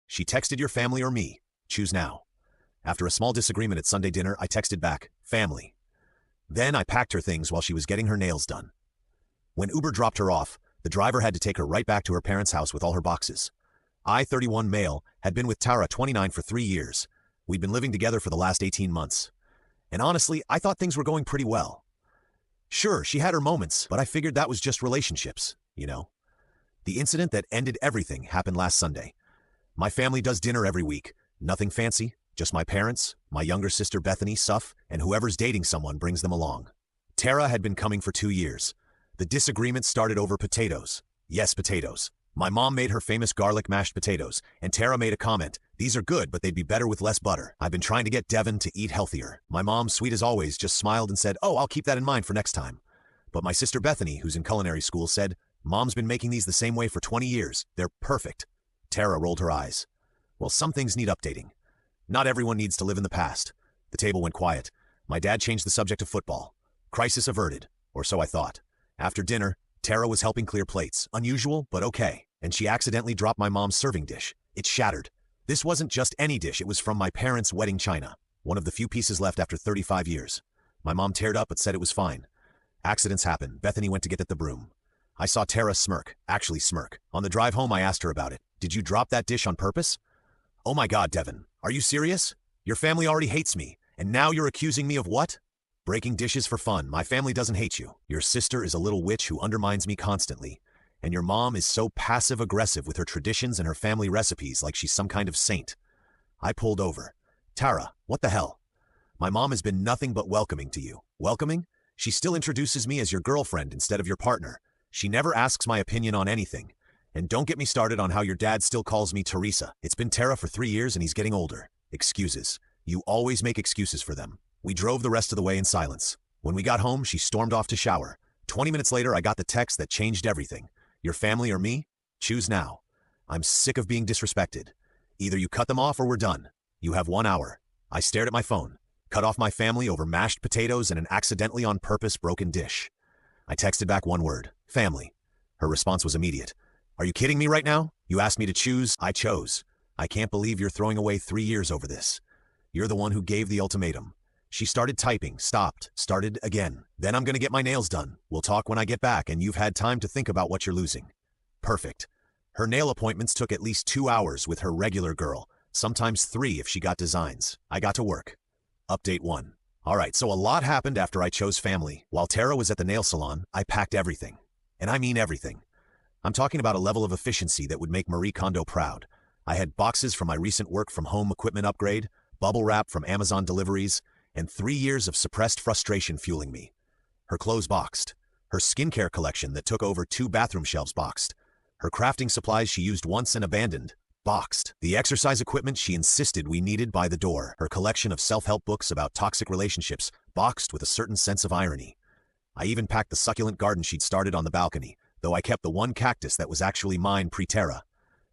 She texted your family or me. Choose now. After a small disagreement at Sunday dinner, I texted back, family. Then I packed her things while she was getting her nails done. When Uber dropped her off, the driver had to take her right back to her parents' house with all her boxes. I, 31 male, had been with Tara, 29, for 3 years. We'd been living together for the last 18 months. And honestly, I thought things were going pretty well. Sure, she had her moments, but I figured that was just relationships, you know. The incident that ended everything happened last Sunday. My family does dinner every week. Nothing fancy, just my parents, my younger sister Bethany, Suff, and whoever's dating someone brings them along. Tara had been coming for 2 years. The disagreement started over potatoes. Yes, potatoes. My mom made her famous garlic mashed potatoes, and Tara made a comment, "These are good, but they'd be better with less butter. I've been trying to get Devin to eat healthier." My mom, sweet as always, just smiled and said, "Oh, I'll keep that in mind for next time." But my sister Bethany, who's in culinary school, said, "Mom's been making these the same way for 20 years. They're perfect." Tara rolled her eyes. Well, some things need updating. Not everyone needs to live in the past. The table went quiet. My dad changed the subject of football. Crisis averted, or so I thought. After dinner, Tara was helping clear plates. Unusual, but okay. And she accidentally dropped my mom's serving dish. It shattered. This wasn't just any dish, it was from my parents' wedding china. One of the few pieces left after 35 years. My mom teared up but said it was fine. Accidents happen. Bethany went to get at the broom. I saw Tara smirk, actually smirk. On the drive home I asked her about it. "Did you drop that dish on purpose?" "Oh my God, Devin. Are you serious? Your family already hates me, and now you're accusing me of what?" "Breaking dishes for fun. My family doesn't hate you. Your sister is a little witch who undermines me constantly. And your mom is so passive-aggressive with her traditions and her family recipes like she's some kind of saint." I pulled over. "Tara, what the hell? My mom has been nothing but welcoming to you." "Welcoming? She still introduces me as your girlfriend instead of your partner. She never asks my opinion on anything. And don't get me started on how your dad still calls me Teresa. It's been Tara for 3 years and he's getting older." Excuses. You always make excuses for them. We drove the rest of the way in silence. When we got home, she stormed off to shower. 20 minutes later, I got the text that changed everything. "Your family or me? Choose now. I'm sick of being disrespected. Either you cut them off or we're done. You have 1 hour." I stared at my phone. Cut off my family over mashed potatoes and an accidentally on purpose broken dish. I texted back one word, family. Her response was immediate. "Are you kidding me right now? You asked me to choose, I chose. I can't believe you're throwing away 3 years over this. You're the one who gave the ultimatum." She started typing, stopped, started again. "Then I'm gonna get my nails done. We'll talk when I get back and you've had time to think about what you're losing." Perfect. Her nail appointments took at least 2 hours with her regular girl, sometimes 3 if she got designs. I got to work. Update 1. Alright, so a lot happened after I chose family. While Tara was at the nail salon, I packed everything. And I mean everything. I'm talking about a level of efficiency that would make Marie Kondo proud. I had boxes from my recent work from home equipment upgrade, bubble wrap from Amazon deliveries, and 3 years of suppressed frustration fueling me. Her clothes boxed. Her skincare collection that took over 2 bathroom shelves boxed. Her crafting supplies she used once and abandoned, boxed. The exercise equipment she insisted we needed by the door. Her collection of self-help books about toxic relationships, boxed with a certain sense of irony. I even packed the succulent garden she'd started on the balcony, though I kept the one cactus that was actually mine pre-Tara.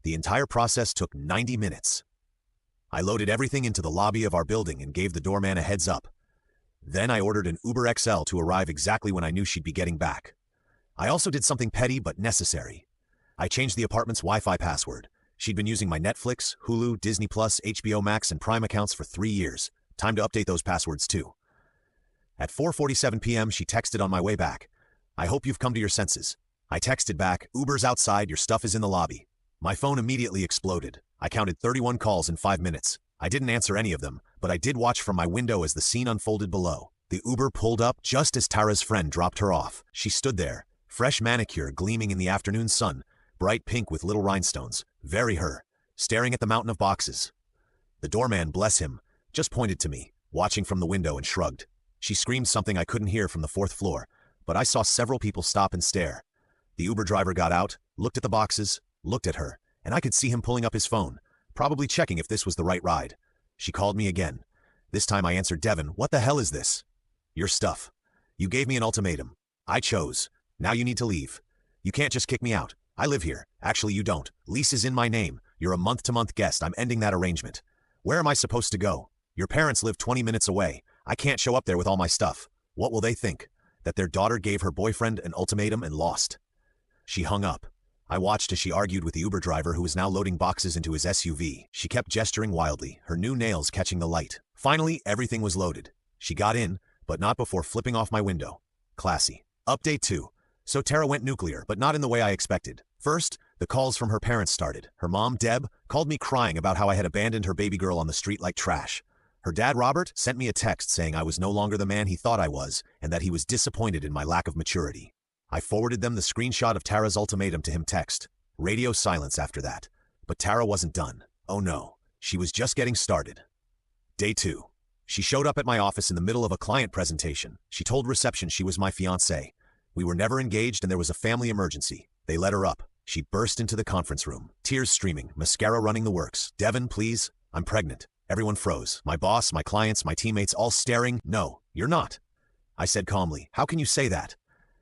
The entire process took 90 minutes. I loaded everything into the lobby of our building and gave the doorman a heads up. Then I ordered an Uber XL to arrive exactly when I knew she'd be getting back. I also did something petty but necessary. I changed the apartment's Wi-Fi password. She'd been using my Netflix, Hulu, Disney+, HBO Max, and Prime accounts for 3 years. Time to update those passwords too. At 4:47 p.m., she texted on my way back. "I hope you've come to your senses." I texted back, "Uber's outside, your stuff is in the lobby." My phone immediately exploded. I counted 31 calls in 5 minutes. I didn't answer any of them, but I did watch from my window as the scene unfolded below. The Uber pulled up just as Tara's friend dropped her off. She stood there, fresh manicure gleaming in the afternoon sun, bright pink with little rhinestones, very her, staring at the mountain of boxes. The doorman, bless him, just pointed to me, watching from the window and shrugged. She screamed something I couldn't hear from the 4th floor, but I saw several people stop and stare. The Uber driver got out, looked at the boxes, looked at her, and I could see him pulling up his phone, probably checking if this was the right ride. She called me again. This time I answered, "Devin, what the hell is this?" "Your stuff. You gave me an ultimatum. I chose. Now you need to leave. You can't just kick me out. I live here. Actually, you don't. Lease is in my name. You're a month-to-month guest. I'm ending that arrangement. Where am I supposed to go? Your parents live 20 minutes away. I can't show up there with all my stuff. What will they think? That their daughter gave her boyfriend an ultimatum and lost?" She hung up. I watched as she argued with the Uber driver who was now loading boxes into his SUV. She kept gesturing wildly, her new nails catching the light. Finally, everything was loaded. She got in, but not before flipping off my window. Classy. Update 2. So Tara went nuclear, but not in the way I expected. First, the calls from her parents started. Her mom, Deb, called me crying about how I had abandoned her baby girl on the street like trash. Her dad, Robert, sent me a text saying I was no longer the man he thought I was and that he was disappointed in my lack of maturity. I forwarded them the screenshot of Tara's ultimatum to him text. Radio silence after that. But Tara wasn't done. Oh no, she was just getting started. Day 2. She showed up at my office in the middle of a client presentation. She told reception she was my fiancé. We were never engaged and there was a family emergency. They let her up. She burst into the conference room, tears streaming, mascara running the works. Devin, please, I'm pregnant. Everyone froze. My boss, my clients, my teammates all staring. No, you're not. I said calmly, how can you say that?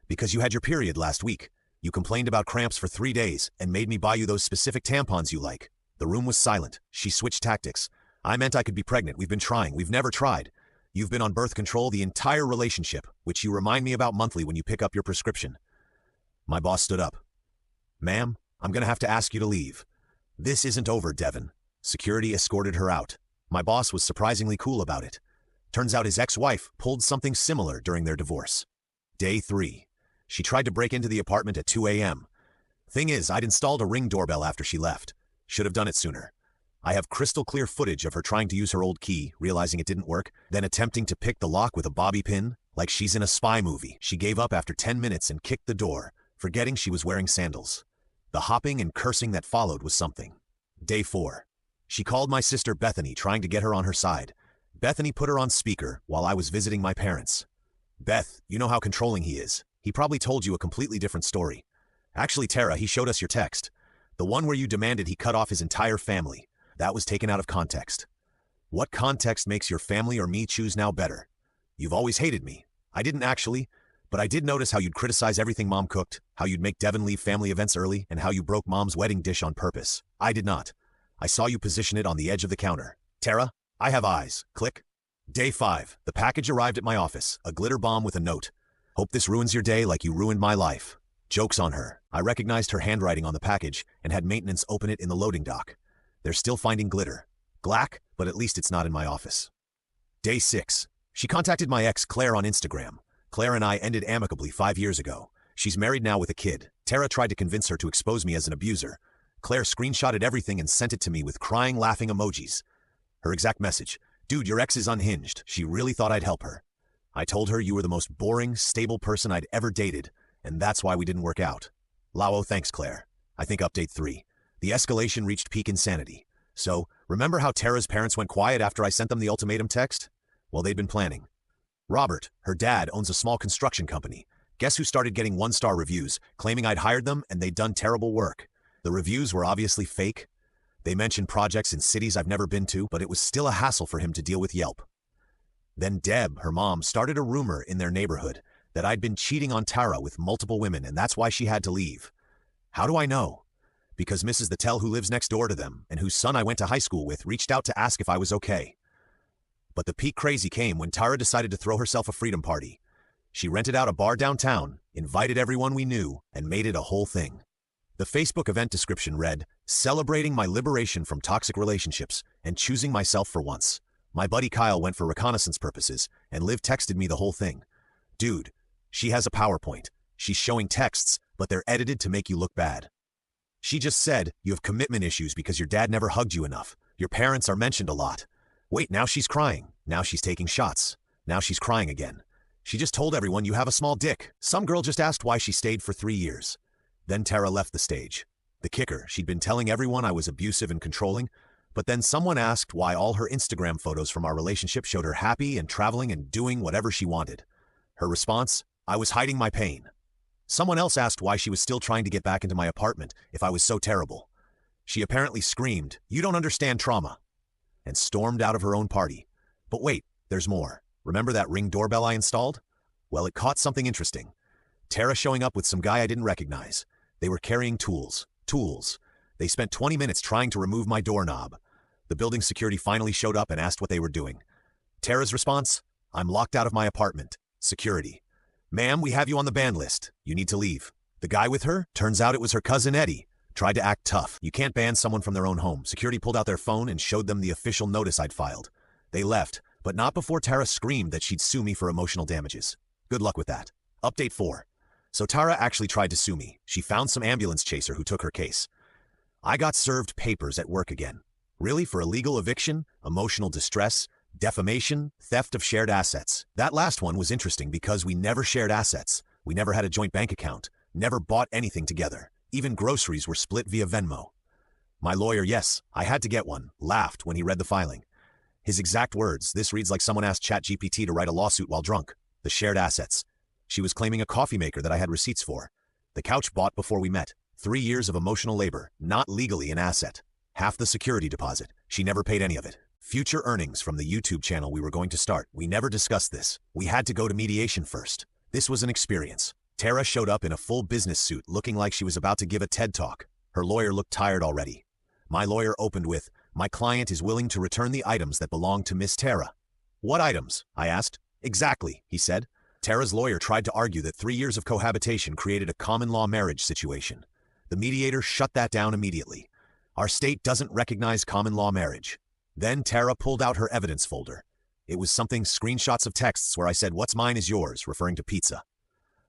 Because you had your period last week. You complained about cramps for 3 days and made me buy you those specific tampons you like. The room was silent. She switched tactics. I meant I could be pregnant. We've been trying. We've never tried. You've been on birth control the entire relationship, which you remind me about monthly when you pick up your prescription. My boss stood up. Ma'am, I'm going to have to ask you to leave. This isn't over, Devin. Security escorted her out. My boss was surprisingly cool about it. Turns out his ex-wife pulled something similar during their divorce. Day 3. She tried to break into the apartment at 2 a.m. Thing is, I'd installed a Ring doorbell after she left. Should have done it sooner. I have crystal clear footage of her trying to use her old key, realizing it didn't work, then attempting to pick the lock with a bobby pin, like she's in a spy movie. She gave up after 10 minutes and kicked the door, forgetting she was wearing sandals. The hopping and cursing that followed was something. Day 4. She called my sister Bethany, trying to get her on her side. Bethany put her on speaker while I was visiting my parents. Beth, you know how controlling he is. He probably told you a completely different story. Actually, Tara, he showed us your text. The one where you demanded he cut off his entire family. That was taken out of context. What context makes your family or me choose now better? You've always hated me. I didn't actually, but I did notice how you'd criticize everything Mom cooked, how you'd make Devin leave family events early, and how you broke Mom's wedding dish on purpose. I did not. I saw you position it on the edge of the counter. Tara, I have eyes. Click. Day 5. The package arrived at my office, a glitter bomb with a note. Hope this ruins your day like you ruined my life. Joke's on her. I recognized her handwriting on the package and had maintenance open it in the loading dock. They're still finding glitter. Glack, but at least it's not in my office. Day 6. She contacted my ex, Claire, on Instagram. Claire and I ended amicably 5 years ago. She's married now with a kid. Tara tried to convince her to expose me as an abuser. Claire screenshotted everything and sent it to me with crying, laughing emojis. Her exact message, dude, your ex is unhinged. She really thought I'd help her. I told her you were the most boring, stable person I'd ever dated, and that's why we didn't work out. Lao, thanks, Claire. I think update 3. The escalation reached peak insanity. So, remember how Tara's parents went quiet after I sent them the ultimatum text? Well, they'd been planning. Robert, her dad, owns a small construction company. Guess who started getting 1-star reviews, claiming I'd hired them and they'd done terrible work? The reviews were obviously fake. They mentioned projects in cities I've never been to, but it was still a hassle for him to deal with Yelp. Then Deb, her mom, started a rumor in their neighborhood that I'd been cheating on Tara with multiple women and that's why she had to leave. How do I know? Because Mrs. the Tell, who lives next door to them and whose son I went to high school with, reached out to ask if I was okay. But the peak crazy came when Tara decided to throw herself a freedom party. She rented out a bar downtown, invited everyone we knew, and made it a whole thing. The Facebook event description read, "Celebrating my liberation from toxic relationships and choosing myself for once." My buddy Kyle went for reconnaissance purposes, and Liv texted me the whole thing. Dude, she has a PowerPoint. She's showing texts, but they're edited to make you look bad. She just said, you have commitment issues because your dad never hugged you enough. Your parents are mentioned a lot. Wait, now she's crying. Now she's taking shots. Now she's crying again. She just told everyone you have a small dick. Some girl just asked why she stayed for 3 years. Then Tara left the stage. The kicker, she'd been telling everyone I was abusive and controlling, but then someone asked why all her Instagram photos from our relationship showed her happy and traveling and doing whatever she wanted. Her response, I was hiding my pain. Someone else asked why she was still trying to get back into my apartment if I was so terrible. She apparently screamed, "You don't understand trauma," and stormed out of her own party. But wait, there's more. Remember that Ring doorbell I installed? Well, it caught something interesting. Tara showing up with some guy I didn't recognize. They were carrying tools. They spent 20 minutes trying to remove my doorknob. The building security finally showed up and asked what they were doing. Tara's response? I'm locked out of my apartment. Security. Ma'am, we have you on the ban list. You need to leave. The guy with her? Turns out it was her cousin Eddie. Tried to act tough. You can't ban someone from their own home. Security pulled out their phone and showed them the official notice I'd filed. They left, but not before Tara screamed that she'd sue me for emotional damages. Good luck with that. Update 4. So Tara actually tried to sue me. She found some ambulance chaser who took her case. I got served papers at work again. Really? For illegal eviction, emotional distress, defamation, theft of shared assets. That last one was interesting because we never shared assets. We never had a joint bank account. Never bought anything together. Even groceries were split via Venmo. My lawyer, yes, I had to get one, laughed when he read the filing. His exact words, this reads like someone asked ChatGPT to write a lawsuit while drunk. The shared assets. She was claiming a coffee maker that I had receipts for. The couch bought before we met. 3 years of emotional labor, not legally an asset. Half the security deposit. She never paid any of it. Future earnings from the YouTube channel we were going to start. We never discussed this. We had to go to mediation first. This was an experience. Tara showed up in a full business suit looking like she was about to give a TED Talk. Her lawyer looked tired already. My lawyer opened with, "My client is willing to return the items that belong to Miss Tara." "What items?" I asked. "Exactly," he said. Tara's lawyer tried to argue that 3 years of cohabitation created a common law marriage situation. The mediator shut that down immediately. Our state doesn't recognize common law marriage. Then Tara pulled out her evidence folder. It was something screenshots of texts where I said, "What's mine is yours," referring to pizza.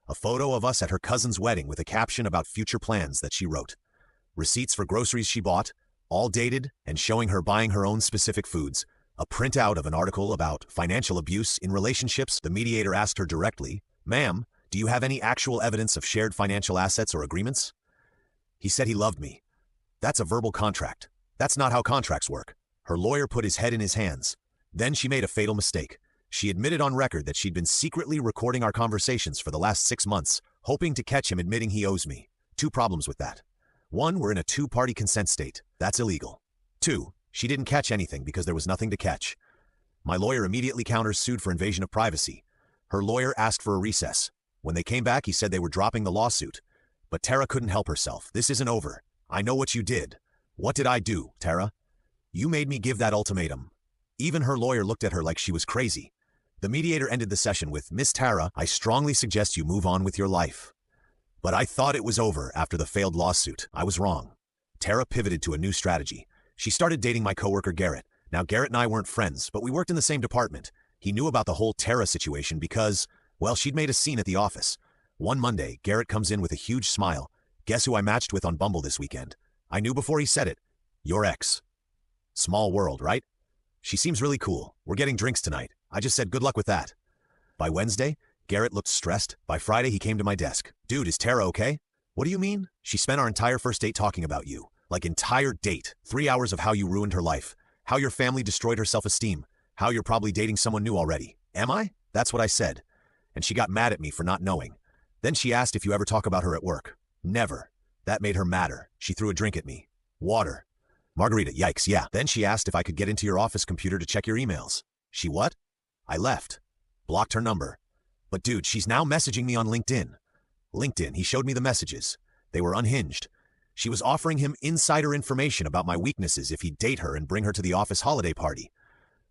A photo of us at her cousin's wedding with a caption about future plans that she wrote. Receipts for groceries she bought, all dated and showing her buying her own specific foods. A printout of an article about financial abuse in relationships. The mediator asked her directly, "Ma'am, do you have any actual evidence of shared financial assets or agreements?" He said he loved me. That's a verbal contract. That's not how contracts work. Her lawyer put his head in his hands. Then she made a fatal mistake. She admitted on record that she'd been secretly recording our conversations for the last 6 months, hoping to catch him admitting he owes me. 2 problems with that. 1, we're in a 2-party consent state. That's illegal. 2, she didn't catch anything because there was nothing to catch. My lawyer immediately countersued for invasion of privacy. Her lawyer asked for a recess. When they came back, he said they were dropping the lawsuit. But Tara couldn't help herself. "This isn't over. I know what you did." "What did I do, Tara?" "You made me give that ultimatum." Even her lawyer looked at her like she was crazy. The mediator ended the session with, "Miss Tara, I strongly suggest you move on with your life." But I thought it was over after the failed lawsuit. I was wrong. Tara pivoted to a new strategy. She started dating my coworker Garrett. Now, Garrett and I weren't friends, but we worked in the same department. He knew about the whole Tara situation because, well, she'd made a scene at the office. One Monday, Garrett comes in with a huge smile. "Guess who I matched with on Bumble this weekend?" I knew before he said it. "Your ex." Small world, right? "She seems really cool. We're getting drinks tonight." I just said good luck with that. By Wednesday, Garrett looked stressed. By Friday, he came to my desk. "Dude, is Tara okay?" "What do you mean?" "She spent our entire first date talking about you. Like entire date. 3 hours of how you ruined her life. How your family destroyed her self-esteem. How you're probably dating someone new already." "Am I?" "That's what I said." And she got mad at me for not knowing. Then she asked if you ever talk about her at work. "Never." That made her madder. She threw a drink at me. "Water." "Margarita, yikes, yeah." Then she asked if I could get into your office computer to check your emails. She what? I left. Blocked her number. But dude, she's now messaging me on LinkedIn. LinkedIn, he showed me the messages. They were unhinged. She was offering him insider information about my weaknesses if he'd date her and bring her to the office holiday party.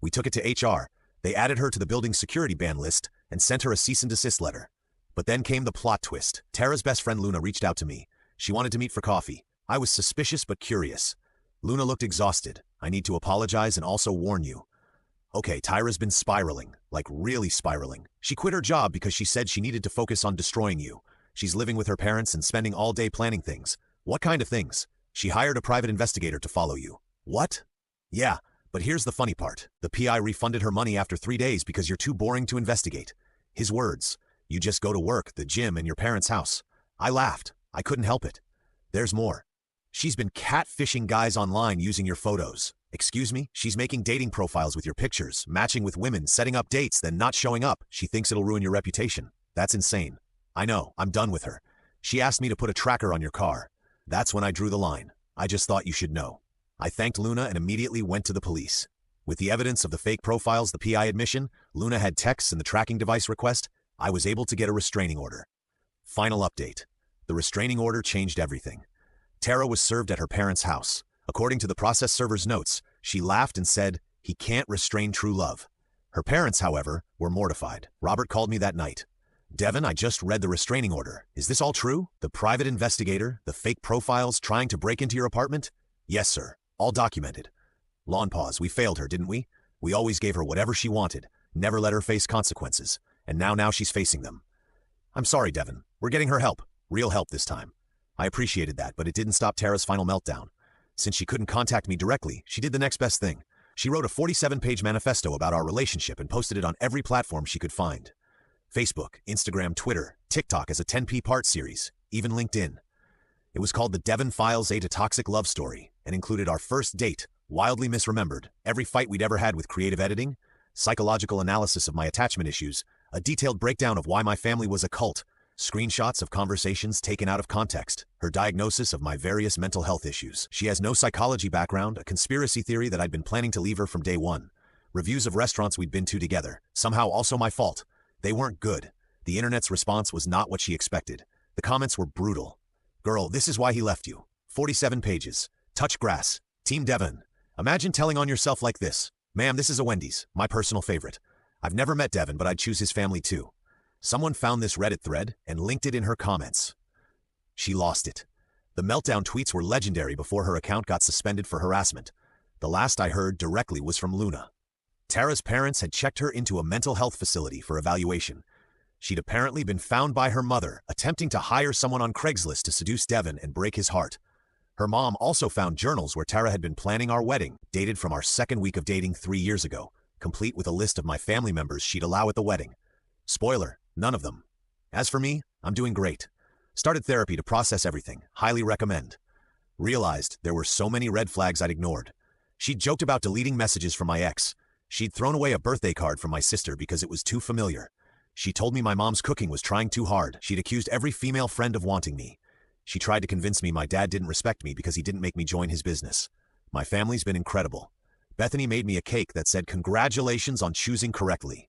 We took it to HR. They added her to the building security ban list and sent her a cease and desist letter. But then came the plot twist. Tara's best friend Luna reached out to me. She wanted to meet for coffee. I was suspicious but curious. Luna looked exhausted. "I need to apologize and also warn you." Okay, Tyra's been spiraling, like really spiraling. She quit her job because she said she needed to focus on destroying you. She's living with her parents and spending all day planning things. What kind of things? She hired a private investigator to follow you. What? Yeah, but here's the funny part. The PI refunded her money after 3 days because you're too boring to investigate. His words. You just go to work, the gym, and your parents' house. I laughed. I couldn't help it. There's more. She's been catfishing guys online using your photos. Excuse me? She's making dating profiles with your pictures, matching with women, setting up dates, then not showing up. She thinks it'll ruin your reputation. That's insane. I know. I'm done with her. She asked me to put a tracker on your car. That's when I drew the line. I just thought you should know. I thanked Luna and immediately went to the police. With the evidence of the fake profiles, the PI admission, Luna had texts and the tracking device request, I was able to get a restraining order. Final update. The restraining order changed everything. Tara was served at her parents' house. According to the process server's notes, she laughed and said, "He can't restrain true love." Her parents, however, were mortified. Robert called me that night. Devin, I just read the restraining order. Is this all true? The private investigator, the fake profiles trying to break into your apartment? Yes, sir. All documented. Lawn pause. We failed her, didn't we? We always gave her whatever she wanted, never let her face consequences. And now she's facing them. I'm sorry, Devin. We're getting her help. Real help this time. I appreciated that, but it didn't stop Tara's final meltdown. Since she couldn't contact me directly, she did the next best thing. She wrote a 47-page manifesto about our relationship and posted it on every platform she could find. Facebook, Instagram, Twitter, TikTok as a 10-part series, even LinkedIn. It was called The Devin Files: A Toxic Love Story and included our first date, wildly misremembered, every fight we'd ever had with creative editing, psychological analysis of my attachment issues, a detailed breakdown of why my family was a cult, screenshots of conversations taken out of context, her diagnosis of my various mental health issues. She has no psychology background, a conspiracy theory that I'd been planning to leave her from day one. Reviews of restaurants we'd been to together, somehow also my fault. They weren't good. The internet's response was not what she expected. The comments were brutal. Girl, this is why he left you. 47 pages. Touch grass. Team Devin. Imagine telling on yourself like this. Ma'am, this is a Wendy's, my personal favorite. I've never met Devin, but I'd choose his family too. Someone found this Reddit thread and linked it in her comments. She lost it. The meltdown tweets were legendary before her account got suspended for harassment. The last I heard directly was from Luna. Tara's parents had checked her into a mental health facility for evaluation. She'd apparently been found by her mother attempting to hire someone on Craigslist to seduce Devin and break his heart. Her mom also found journals where Tara had been planning our wedding, dated from our second week of dating 3 years ago, complete with a list of my family members she'd allow at the wedding. Spoiler, none of them. As for me, I'm doing great. Started therapy to process everything, highly recommend. Realized there were so many red flags I'd ignored. She'd joked about deleting messages from my ex. She'd thrown away a birthday card from my sister because it was too familiar. She told me my mom's cooking was trying too hard. She'd accused every female friend of wanting me. She tried to convince me my dad didn't respect me because he didn't make me join his business. My family's been incredible. Bethany made me a cake that said congratulations on choosing correctly.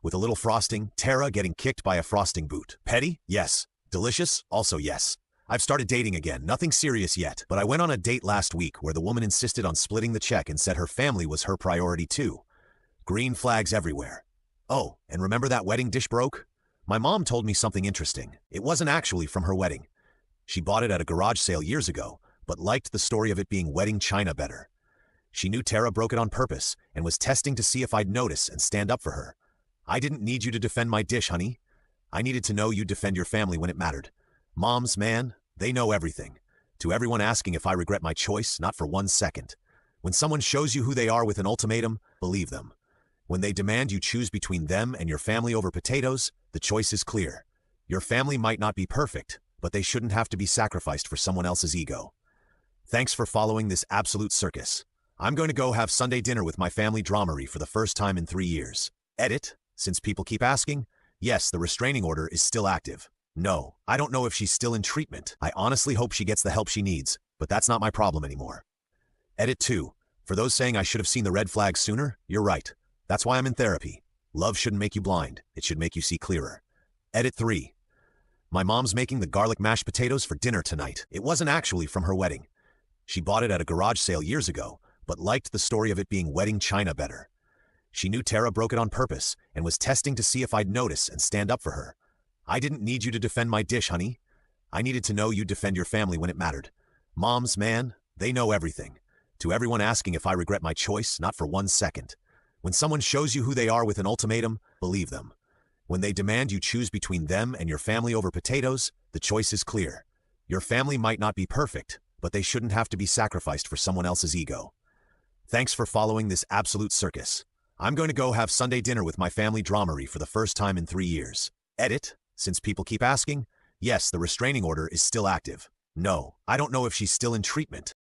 With a little frosting, Tara getting kicked by a frosting boot. Petty? Yes. Delicious? Also yes. I've started dating again, nothing serious yet, but I went on a date last week where the woman insisted on splitting the check and said her family was her priority too. Green flags everywhere. Oh, and remember that wedding dish broke? My mom told me something interesting. It wasn't actually from her wedding. She bought it at a garage sale years ago, but liked the story of it being wedding china better. She knew Tara broke it on purpose and was testing to see if I'd notice and stand up for her. I didn't need you to defend my dish, honey. I needed to know you'd defend your family when it mattered. Moms, man, they know everything. To everyone asking if I regret my choice, not for 1 second. When someone shows you who they are with an ultimatum, believe them. When they demand you choose between them and your family over potatoes, the choice is clear. Your family might not be perfect, but they shouldn't have to be sacrificed for someone else's ego. Thanks for following this absolute circus. I'm going to go have Sunday dinner with my family dramery for the first time in 3 years. Edit, since people keep asking, yes, the restraining order is still active. No, I don't know if she's still in treatment. I honestly hope she gets the help she needs, but that's not my problem anymore. Edit 2, for those saying I should have seen the red flags sooner, you're right. That's why I'm in therapy. Love shouldn't make you blind, it should make you see clearer. Edit 3. My mom's making the garlic mashed potatoes for dinner tonight. It wasn't actually from her wedding. She bought it at a garage sale years ago, but liked the story of it being wedding china better. She knew Tara broke it on purpose and was testing to see if I'd notice and stand up for her. I didn't need you to defend my dish, honey. I needed to know you'd defend your family when it mattered. Moms, man, they know everything. To everyone asking if I regret my choice, not for 1 second. When someone shows you who they are with an ultimatum, believe them. When they demand you choose between them and your family over potatoes, the choice is clear. Your family might not be perfect, but they shouldn't have to be sacrificed for someone else's ego. Thanks for following this absolute circus. I'm going to go have Sunday dinner with my family dramery for the first time in 3 years. Edit, since people keep asking, yes, the restraining order is still active. No, I don't know if she's still in treatment.